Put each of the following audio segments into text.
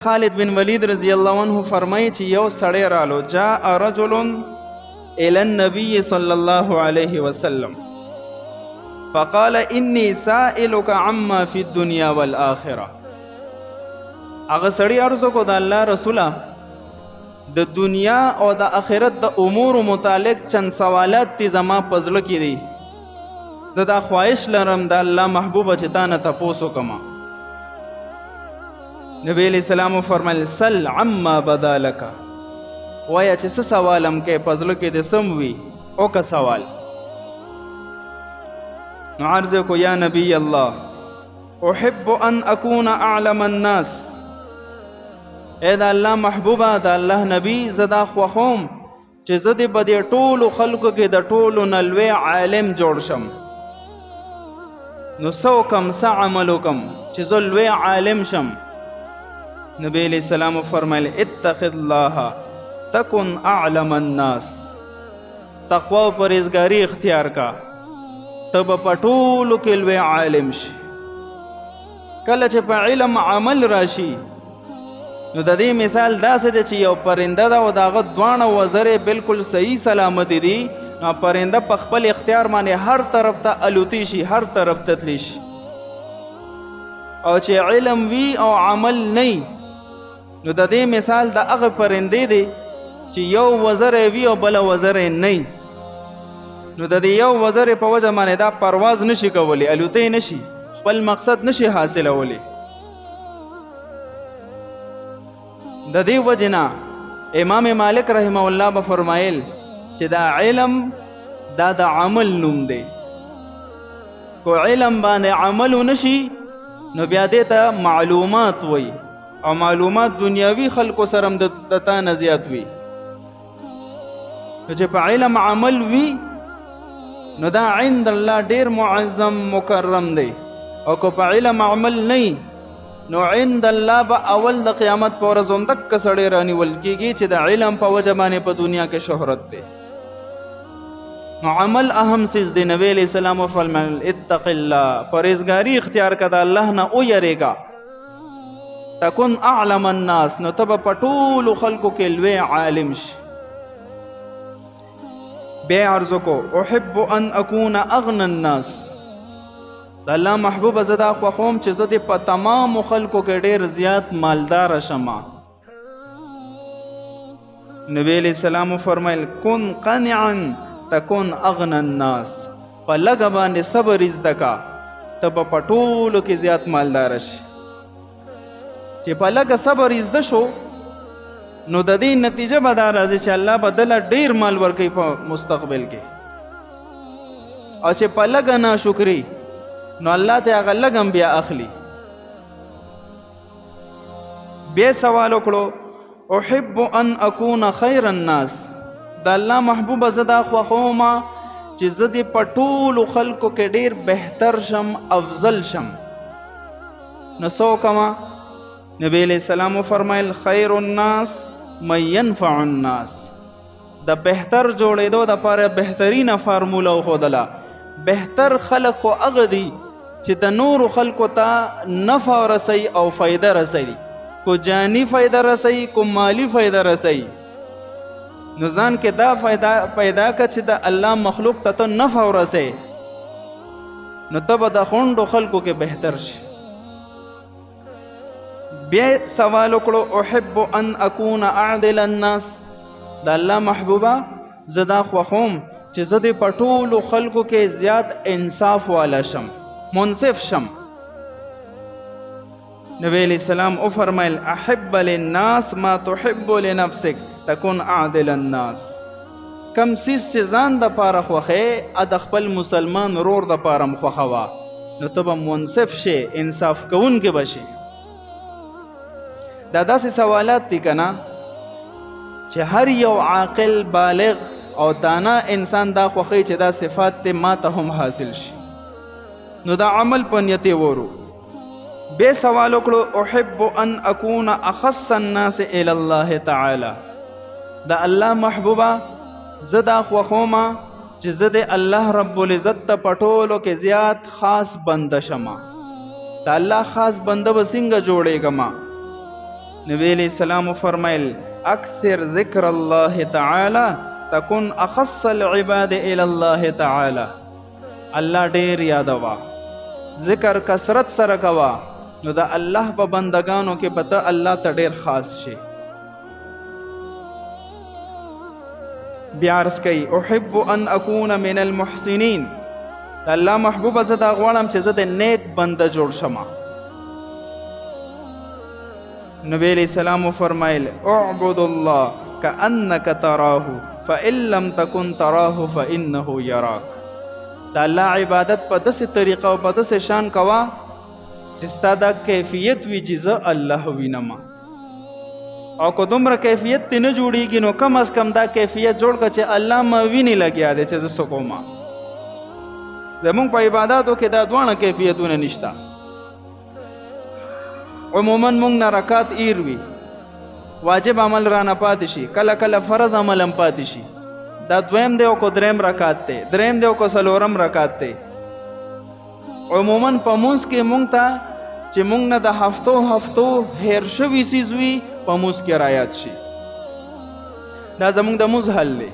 خالد بن ولید رضی الله عنه فرمایي چې یو سړی رالو جاء رجل الى النبي صلی الله علیه وسلم فقال انی سائلک عما فی الدنیا والآخرة. هغه سړی عرض وکړو د الله رسوله د دنیا او د آخرت د امور متعلق چند سوالات تی زما په زړه کې دي، زه دا خواهش لرم د الله محبوبه چې تا نه تپوس وکړم. نبی علیہ السلام فرمایل سل عما بدا لک، وایه چې څه سوال هم کې په زړه کې دې سم وي وکړه سوال. نو عرض کو یا نبی الله احب ان اکون اعلم الناس، اے د الله محبوبه د الله نبی زه دا خوښوم چې زه دې په دې ټولو خلکو کې د ټولو نه لوی عالم جوړ شم. نو څه وکړم څه عمل وکړم چې زه لوی عالم شم؟ نبی علیہ السلام فرمایل اتخذ الله تکن اعلم الناس، تقوا و پرهیزګاری اختیار کا ته به په ټولو کې لوی عالم شي. کله چې په علم عمل راشي نو د دې مثال داسې دی چې یو پرنده ده او د هغه دواړه وزرې بالکل صحیح سلامتې دي، نو پرنده په خپل اختیار باندې هر طرف ته الوتی شي، هر طرف ته تلی شي. او چې علم وي او عمل نه نو د دې مثال د هغه پرندې دی چې یو وزر وي او بل وزر نه، نو د دې یو وزر په وجه باندې دا پرواز نشي کولی، الوتی نشي، خپل مقصد نشي حاصلولی. د دې وجه نه امام مالک رحمه الله به فرمایل چې دا علم دا د عمل نوم دی. کو علم باندې عمل نشي نو بیا دې ته معلومات وي، او معلومات دنیاوی خلکو سره هم د تا نه زیات وي. چې په علم عمل وي نو دا عند الله ډیر معظم مکرم دی، او که په علم عمل نه نو عند الله به اول د قیامت په ورځ هم دک سړی رانیول کېږي چې د علم په وجه باندې په دنیا کې شهرت دی. نو عمل اهم سیز دی. نبی علیہ السلام فرمایل اتق الله، پرهیزګاری اختیار کړه، د الله نه ویریږه. تکن اعلم الناس، نو ته به په ټولو خلکو کې لوی عالم شي. بیا عرض کو احب ان اکون اغنى الناس، د الله محبوبه زه دا خوښوم چې زه دې په تمامو خلکو کې ډېر زیات مالدار شم. نبی علیہ السلام فرمایل کن قنعا تکن اغنى الناس، په لږه باندې صبر زده کا ته به په ټولو کې زیات مالدار شي. چې په لږه صبر زده شو نو د دې نتیجه به دا راځي چې الله به دله ډېر مال ورکوي په مستقبل کې، او چې په لږه ناشکري نو الله ته هغه لږ هم بیا اخلي. بیا سوال وکړو احب ان اکون خیر الناس، د الله محبوبه زه دا خوښوم چې زه دې په ټولو خلکو کې ډېر بهتر شم، افضل شم. نو څه وکړمه؟ نبی علیہ السلام فرمایل خیر الناس من ينفع الناس، د بهتر جوړېدو دپاره بهترینه فارموله وښودله. بهتر خلک خو هغه دي چې د نورو خلکو ته نفع رسوي او فایده رسوي، کو جانی فایده رسوي کو مالی فایده رسوي. نو ځان کې دا پیدا که چې د الله مخلوق ته ته نفع ورسوي نو ته به د خونډو خلکو کې بهتر شي. بیا سوال وکړو احب ان اکون اعدل الناس، د الله محبوبه زه دا خوښوم چې زه دې په ټولو خلکو کې زیات انصاف والا شم، منصف شم. نبی علیہ السلام فرمایل احب للناس ما تحب لنفسک تکن اعدل الناس، کم سیز چې ځان د پاره خوښې ا د خپل مسلمان رور د پاره م خوښوه، نو ته به منصف شې، انصاف کوونکی به شې. دا داسې سوالات دي که نه چې هر یو عاقل بالغ او دانا انسان دا خوښوي چې دا صفات دې ما ته هم حاصل شي. نو دا عمل په نیت یې ورو. بیا سوال وکړو احب ان اکون اخص الناس الى الله تعالی، د الله محبوبه زه دا خوښوم چې زه د الله رب العزت ته په ټولو کې زیات خاص بنده شم. د الله خاص بنده به څنګه جوړېږم؟ نبی علیہ السلام فرمایل اکثر ذکر الله تعالی تکن اخص العباد الى الله تعالی. الله ډیر یادوا، ذکر کثرت سره کوا، نو د الله په بندگانو کې پته الله ته ډیر خاص شي. بیا عرض کوي احب ان اكون من المحسنین. الله محبوب زه دا غواړم چې زه د نیک بنده جوړ شم. نبی علیہ السلام فرمایل اعبد الله کأنک تراه فإن لم تكن تراه فإنه يراك. دا الله عبادت په داسې طریقه او په داسې شان کوا چې ستا دا کیفیت وي چې زه الله وینم. او که دومره کیفیت تی نه جوړیږي نو کم از کم دا کیفیت جوړ کړه چې الله ما ویني لګیا دی چې زه څه کوم. زمونږ په عباداتو کې دا دواړه کیفیتونه نشته. عموما مونږ نه رکات ایر وي، واجب عمل را نه پاتې شي، کله کله فرض عمل هم پاتې شي. دا دویم دی او کو دریم رکات دی، دریم دی او کو څلورم رکات دی. عموما په مونځ کې مونږ ته چې مونږ نه د هفتو هیر شوي څیز وي په مونځ کې رایاد شي. دا زمونږ د مونځ حل دی.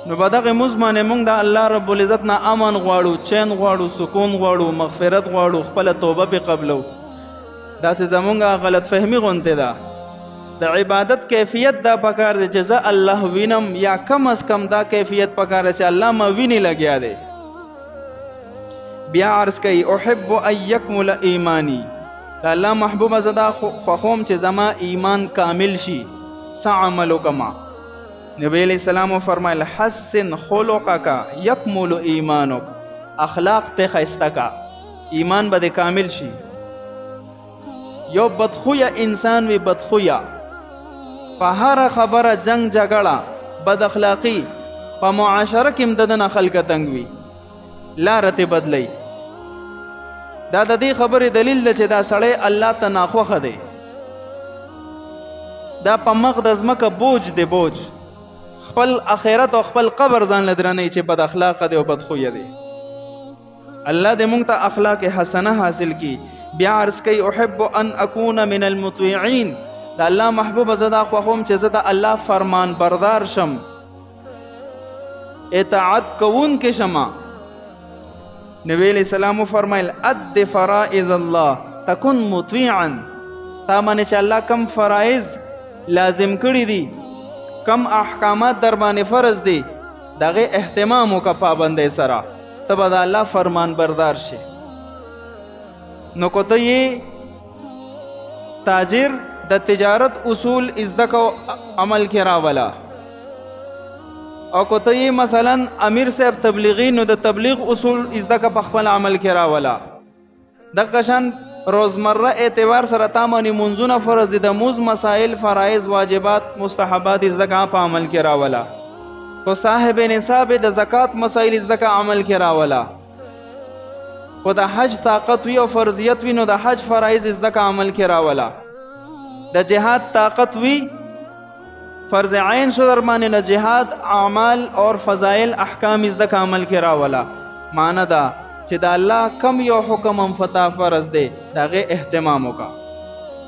نو په دغه مونځ باندې مونږ د الله رب العزت نه امن غواړو، چین غواړو، سکون غواړو، مغفرت غواړو، خپله توبه پې قبلو. داسې زمونږ غلط فهمي غونتې ده. د عبادت کیفیت دا پکار دی چې زه الله وینم، یا کم از کم دا کیفیت پکار دی چې الله ما ویني لګیا دی. بیا عرض کوي احب ان یکمل ایمانی. د الله محبوبه زه دا خوښوم چې زما ایمان کامل شي. څه عمل وکړم؟ نبی علیہ السلام فرمایل حسن خلقک یکمل ایمانک. اخلاق ته ښایسته کا، ایمان به دې کامل شي. یو بدخویه انسان وي، بدخویه په هره خبره جنگ جګړه بد اخلاقی، په معاشره کې هم د ده نه خلکه تنګ وي، لاره تې بدلی. دا د دې خبرې دلیل ده چې دا سړی الله ته ناخوښه دی. دا په مخ د ځمکه بوج دی، بوج. خپل آخرت او خپل قبر ځان له درنوي چې بد اخلاقه دی او بدخویه دی. الله دې موږ ته اخلاق حسنه حاصل کی. بیا عرض کوي احب ان اكون من المطیعین. د الله محبوب زه دا خوښوم چې زه د الله فرمان بردار شم، اطاعت کوونکی شم. نبی علیہ السلام فرمایل اد فرائض الله تکن مطیعا. تا باندې چې الله کم فرائض لازم کړي دي، کم احکامات در باندې فرض دي، دغه اهتمام وکړه پابندۍ سره، ته به د الله فرمان بردار شي. نو که ته یې تاجر د تجارت اصول ازده کو عمل کې راولا، او که ته یې مثلا امیر صاحب تبلیغی نو د تبلیغ اصول ازده که په خپل عمل کې راولا. دغه شان روزمره اعتبار سره تا باندې منځونه فرض دي، د مونځ مسائل، فرایض، واجبات، مستحبات ازده که په عمل کې راولا. کو صاحب نصاب د زکات مسائل ازده که عمل کې راولا. کو د حج طاقت وی او فرضیت وی نو د حج فرایض ازده که عمل کې راولا. د جهاد طاقت وی، فرض عین شو در باندې نه جهاد اعمال اور فضائل احکام ازده که عمل کې راولا. معنی دا چې د الله کم یو حکم هم فتا فرض دی، د هغې اهتمام وکړه،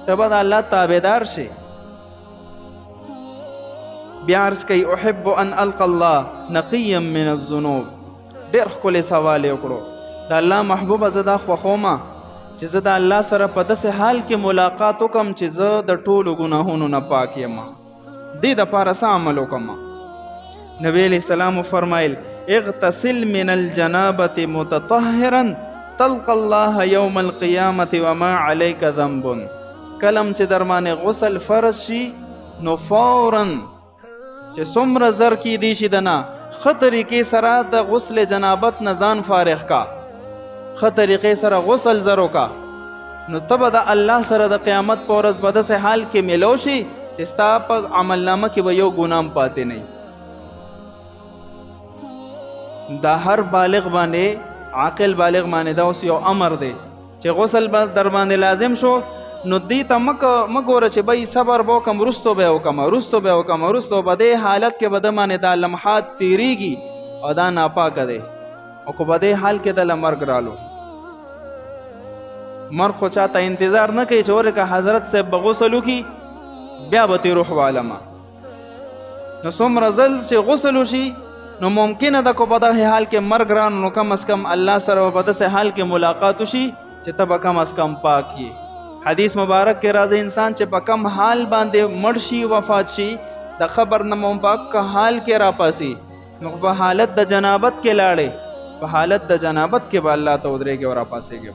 ته به د الله تابعدار شي. بیا عرض کوي احب ان القى الله نقیا من الذنوب. ډېر ښکلی سوال یې وکړو. د الله محبوبه زه دا خوښومه چې زه د الله سره په داسې حال کې ملاقات وکړم چې زه د ټولو ګناهونو نه پاک یم. دې دپاره څه عمل وکړم؟ نبی علیہ السلام فرمایل اغتسل من الجنابة متطهرا تلقى الله يوم القيامة وما عليك ذنب. کلم چې در باندې غسل فرض شي نو فوراً چې څومره زر کیدی شي دنه ښه طریقې سره د غسل جنابت نه ځان فارغ کا، ښه طریقې سره غسل زر وکا، نو ته به د الله سره د قیامت په ورځ به داسې حال کې میلو شي چې ستا په عملنامه کې به یو ګناه هم پاتې نه. دا هر بالغ باندې، عاقل بالغ باندې دا اوس یو امر دی چې غسل به در باندې لازم شو نو دې ته مه ګوره چې بی صبر به وکړم، وروستو به یې وکړم، وروستو به یې وکړم، وروستو به دې حالت کې به د باندې دا لمحات تیریږي او دا ناپاکه دی، او که په دې حال کې دله مرګ رالو مر خو چاته انتظار نه کوي چې ورکه حضرت صاحب به غسل وکړي بیا به تې روح والمه. نو څومره ځل چې غسل وشي نو ممکنه ده کو په دغه حال کې مرګ ران نو کم از کم الله سره به په داسې حال کې ملاقات وشي چې ته به کم از کم پاک یې. حدیث مبارک کې راځي انسان چې په کم حال باندې مړ شي وفات شي د خبر نه مبارک حال کې راپاسي نو په حالت د جنابت کې لاړې په حالت د جنابت کې به الله ته ودرېږي او راپاسېږي.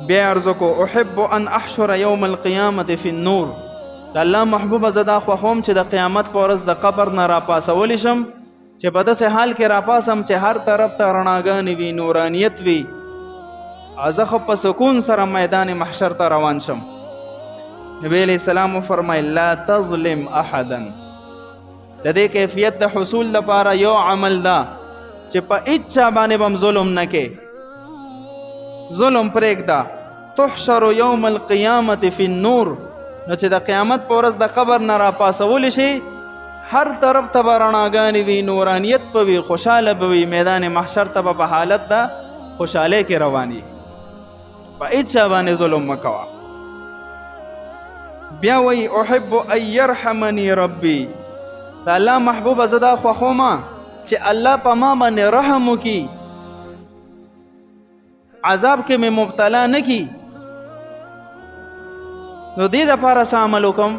بیا عرض کو احب ان احشر یوم القیامت فی النور. د الله محبوبه زه دا خوښوم چې د قیامت په ورځ د قبر نه راپاسولی شم چې په داسې حال کې راپاسم چې هر طرف ته رڼاګانې وي نورانیت وي زه خو په سکون سره میدان محشر ته روان شم. نبی علیہ السلام فرمایل لا تظلم احدا. د دې کیفیت د حصول لپاره یو عمل دا چې په هیڅ چا باندې به ظلم نه کې. ظلم پرېږده. تحشر یوم القیامت فی النور. نو چې د قیامت په ورځ د قبر نه راپاسولی شي هر طرف ته به رڼاګانې وي نورانیت به وي خوشحاله به وي میدان محشر ته به په حالت د خوشحالۍ کې رواني. په هیڅ چا باندې ظلم مه کوه. بیا وی احب ان یرحمنی ربی. د الله محبوبه زه دا خوښوم چې الله په ما باندې رحم وکړي عذاب کې مې مبتلا نه کړي. نو دې دپاره څه عمل وکړم؟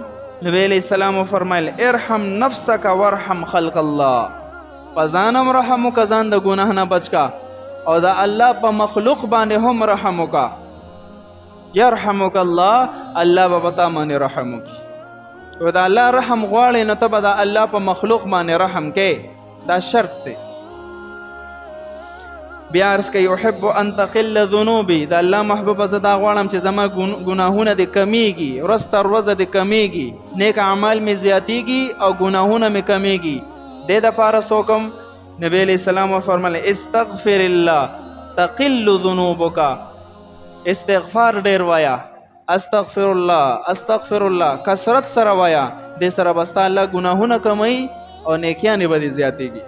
نبی علیہ السلام فرمایل ارحم نفسک وارحم خلق الله. په ځانم رحم وکړه ځان د ګناه نه بچ کا او د الله په مخلوق باندې هم رحم وکړه. یرحمک الله الله به په تا باندې رحم وکړي. او د الله رحم غواړې نو ته به د الله په مخلوق باندې رحم کې دا شرط دی. بیا عرض کوي احب ان تقل ذنوبي. د الله محبوبه زه دا غواړم چې زما ګناهونه دې کمیږي ورځ تر ورځه دې کمیږي نیک اعمال مې زیاتیږي او ګناهونه مې کمیږي. دې دپاره څه وکړم؟ نبی علیہ السلام وفرمایل استغفر الله تقل ذنوبک. استغفار ډیر وایا استغفر الله استغفر الله کثرت سره وایا دې سره به ستا الله ګناهونه کموي او نیکیانې به دې زیاتیږي.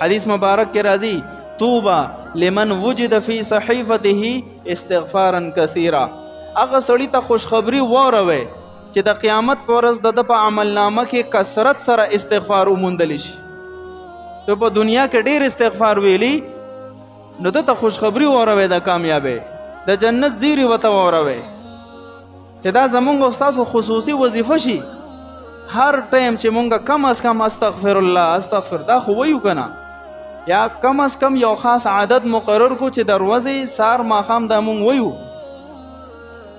حدیث مبارک کې راځي توبه لمن وجد فی صحیفته استغفارا کثیرا. هغه سړي ته خوشخبری واوروئ چې د قیامت په ورځ د ده په عملنامه کې کثرت سره استغفار وموندلی شي. تو په دنیا کې ډیر استغفار ویلی نو ده ته خوشخبری واوروئ د کامیابۍ د جنت زیری ورته واوروئ چې دا زمونږ او ستاسو خصوصي وظیفه شي. هر ټایم چې مونږ کم از کم استغفر الله استغفر دا خو ویو که نه یا کم از کم یو خاص عادت مقرر کو چې د ورځې سار ماښام دا مونږ ویو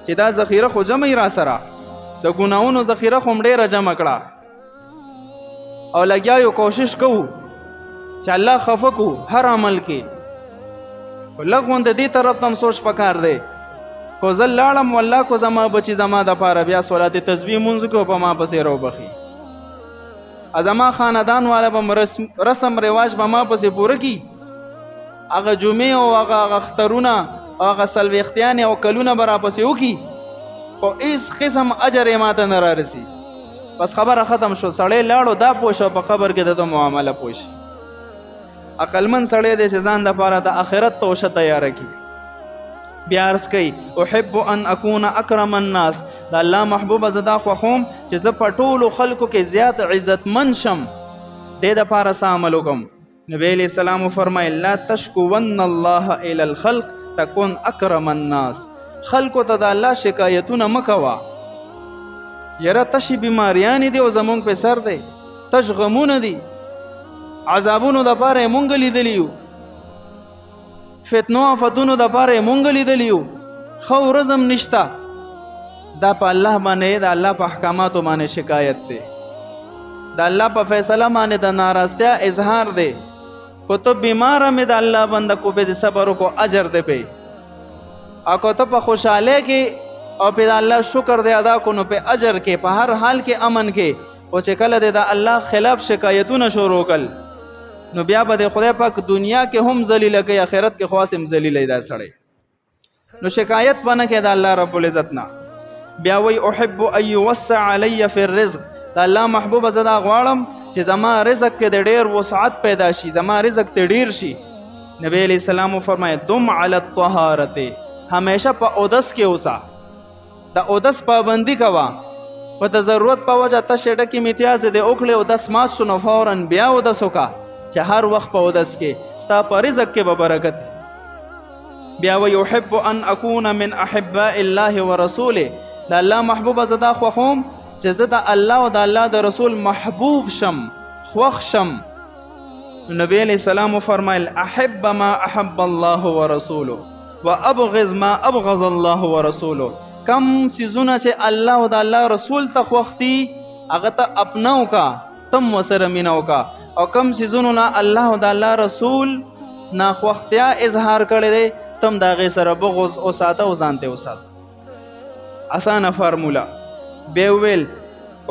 چې دا ذخیره خو جمع را سره د ګناهونو ذخیره خو هم ډېره جمع کړه او لګیا یو کوشش کوو چې الله خفه کو هر عمل کې. خو لږ غونده دې طرف ته هم سوچ پکار دی کو زه لاړم والله کو زما بچي زما دپاره بیا صلات تسبیح مونځ کو په ما پسې روبخي زما خاندان والا به رسم رواج به ما پسې پوره کی هغه جمعې او هغه اخترونه او هغه څلوېښتیانې او کلونه به راپسې وکړي خو هېڅ قسم اجر یې ماته نه رارسي. بس خبره ختم شو. سړی لاړو دا پوه شو په قبر کې د ده معامله پوه شي. عقلمند سړی دی چې ځان دپاره د آخرت توشه تیاره کړي. بیا عرض کوي احب ان اکون اکرم الناس. د الله محبوبه زه دا خوښوم چې زه په ټولو خلکو کې زیات عزتمند شم. دې دپاره څه عمل وکړم؟ نبی علیہ السلام فرمایل لا تشکون الله الی الخلق تکون اکرم الناس. خلکو ته د الله شکایتونه مه کوه. یاره تشې بیماریانې دي او زمونږ په سر دی تش غمونه دي عذابونو دپاره یې مونږ لیدلي یو فتنو آفتونو دپاره یې مونږ لیدلي یو ښه ورځ هم نشته. دا په الله باندې د الله په احکاماتو باندې شکایت دی. د الله په فیصله باندې د ناراضتیا اظهار دی. کو ته بیماره مې د الله بنده کو پې د صبر وکړو اجر دی پې او که ته په خوشحالۍ کې او پې د الله شکر دی ادا کو نو په اجر کې په هر حال کې امن کې. او چې کله دی د الله خلاف شکایتونه شروع کړل نو بیا به د خدای پاک دنیا کې هم ذلیله کوي آخرت کې خاص هم ذلیله دا سړی. نو شکایت به نه کوي د الله رب العزت نه. بیا وی احب ان یوسع علی فی الرزق. د الله محبوبه زه دا غواړم چې زما رزق کې د ډېر وسعت پیدا شي زما رزق ته ډېر شي. نبی علیہ السلام فرمائے دم علی الطهارت، ہمیشہ په اودس کې اوسا، د اودس پابندی کوا، په د ضرورت په وجه ته شډه کې امتیاز دې اوکړې اودس مات شو نو فورا بیا اودس وکا چې هر وخت په اودس کې ستا په رزق کې به برکت. بیا ويحب ان اكون من احباء الله ورسوله، د الله محبوب زدا خوخوم چې زه د الله او د الله د رسول محبوب شم، خوښ شم. نبی علیہ السلام فرمایل احب ما احب الله ورسوله وابغض ما ابغض الله ورسوله، کم سيزونه چې الله او د الله رسول ته خوختي هغه ته اپناو کا، تم وسره میناو کا، او کم سيزونه نه الله او د الله رسول نا خوختیا اظهار کړي دي تم دا غي سره بغض او ساته او ځانته وسات. اسانه فارمولا. بیویل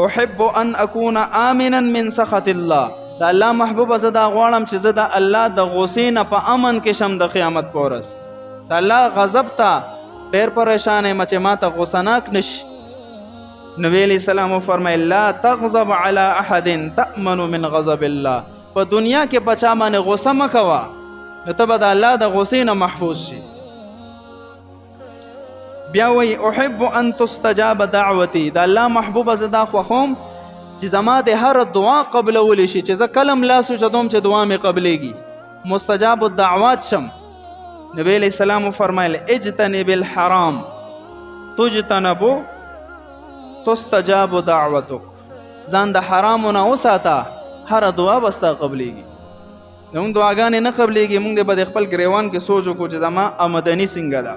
احب ان اكون امنا من سخط الله، د الله محبوب زه دا غواړم چې زه د الله د غصې نه په امن کې شم د قیامت په ورځ. د الله غضب ته ډېر پریشان یم چې ما ته غصناک نشي. نبی علیہ السلام فرمایي لا تغضب علی احد تأمن من غضب الله، په دنیا کې بچا باندې غصه مه کوه نو ته به د الله د غصې نه محفوظ شي. بیا وی احب ان تستجاب دعوتی، د الله محبوب زه دا خوښوم چې زما د هر دعا قبلولی شي، چې زه کلم لاس اوچتوم چې دعا مې قبلیږي، مستجاب الدعوات شم. نبی علیہ السلام فرمایل اجتنب الحرام تجتنبو تستجاب دعوتک، ځان د حرامو نه وساته هر دعا به ستا قبلیږي. زموږ دعاګانې نه قبلیږي، موږ به د خپل ګریوان کې سوچ وکړو چې زما آمدني څنګه ده.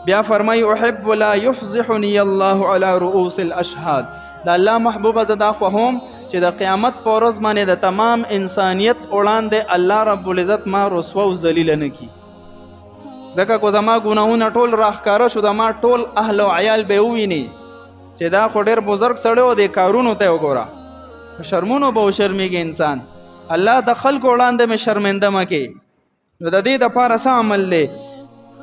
بیا فرمای احب لا يفضحني الله على رؤوس الاشهاد، د الله محبوب زه دا خوښوم چې د قیامت په ورځ باندې د تمام انسانیت وړاندې الله رب العزت ما رسوا او ذلیل نه کړي. ځکه کو زما ګناهونه ټول راښکاره شو، زما ټول اهل او عیال به وویني چې دا خو ډېر بزرګ سړی و، د کارونو ته وګوره، په شرمونو به وشرمېږي انسان. الله د خلکو وړاندې مې شرمنده مه کړي. نو د دې دپاره څه عمل دی؟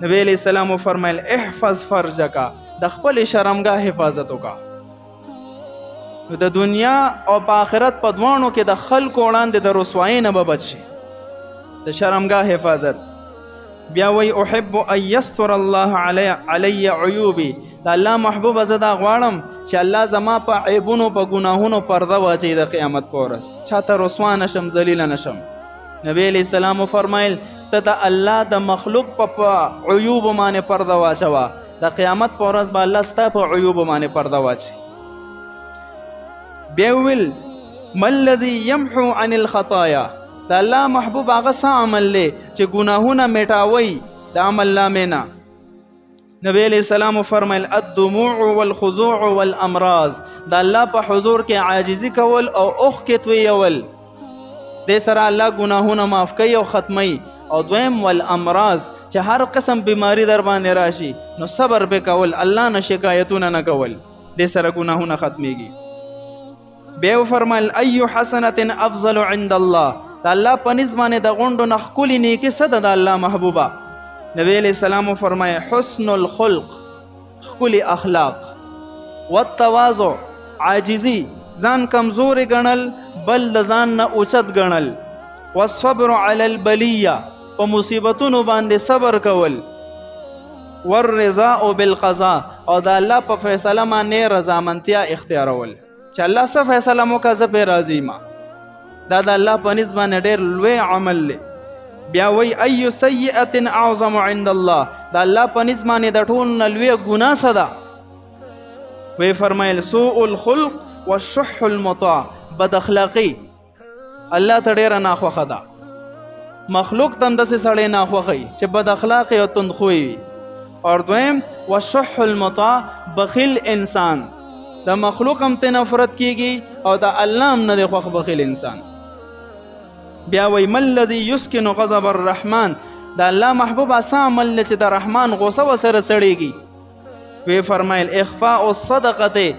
نبی علیہ السلام فرمایل احفظ فرجکا، د خپل شرمګاه حفاظت وکا. د دنیا او په آخرت په دواړو کې د خلکو وړاندې د رسوایۍ نه به بچ شي، د شرمګاه حفاظت. بیا وی احب ان یستر الله علی عیوبی، د الله محبوب زه دا غواړم چې الله زما په عیبونو په ګناهونو پرده واچوي د قیامت په ورځ، چاته رسوا نشم، ذلیله نشم. نبی علیہ السلام فرمایل ته د الله د مخلوق په عیوب باندې پرده واچوه، د قیامت په ورځ به الله ستا په عیوب باندې پرده واچوي. بیا ویل ما الذي يمحو عن الخطايا، د الله محبوب هغه څه عمل دی چې ګناهونه میټاوي د عمل نامې نه. نبی علیہ السلام فرمایل الدموع والخضوع والامراض، د الله په حضور کې عاجزي کول او اوښکې تویول، دې سره الله ګناهونه معاف کوي او ختموي. او دویم والامراض، چې هر قسم بیماری در باندې راشي نو صبر به کول، الله نه شکایتونه نه کول، دې سره ګناهونه ختمیږي. بیا فرمایل ای حسنه افضل عند الله، د الله په نسبت باندې د غونډو نه ښکلې نیکي څه ده د الله محبوبه؟ نبی علیہ السلام فرمایي حسن الخلق، ښکلي اخلاق، والتواضع، عاجزي، ځان کمزوري ګڼل بل د ځان نه اوچت ګڼل، والصبر علی البلیه، په مصیبتونو باندې صبر کول، والرضا بالقضاء، او د الله په فیصله باندې رضامندتیا اختیارول، چې الله څه فیصله موکړه زه پرې راضي یم. دا د الله په نسبت باندې ډېر لوی عمل دی. بیا وی ای سیئه اعظم عند الله، د الله په نسبت باندې د ټول نه لوی ګناه څه ده؟ وی فرمایل سوء الخلق والشح المطاع، بد اخلاقی الله ته ډېره ناخوښه ده. مخلوق ته هم داسې سړی ناخوښوي چې بد اخلاقی او تندخوی وي. اور دویم وشح المطاع، بخیل انسان، د مخلوق هم ته نفرت کیږي او د الله هم نه دی خوښ بخیل انسان. بیا وی ما الذي يسكن غضب الرحمن، د الله محبوب اسا عمل چې د رحمان غصه وسره سړیږي. وی فرمایل اخفاء الصدقه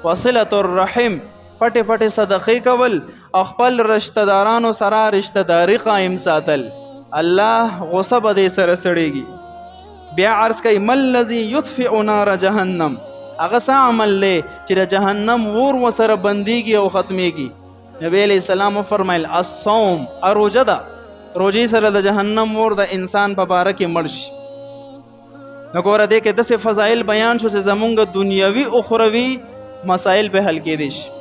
وصله الرحم، پټې پټې صدقې کول او خپل رشتہ دارانو سره رشتہ داری قائم ساتل، الله غصه به دې سره سړیږي. بیا عرض کوي ما الذي يطفئ نار جهنم، هغه څه عمل دی چې د جهنم ور وسره بندیږي او ختمیږي. نبی علیہ السلام فرمایل الصوم، اروجه ده، روزي سره د جهنم اور د انسان په باره کې مړ شي. نو ګوره دې کې داسې فضایل بیان شو چې زمونږ دنیوي اخروي مسائل به حل کېدی شي.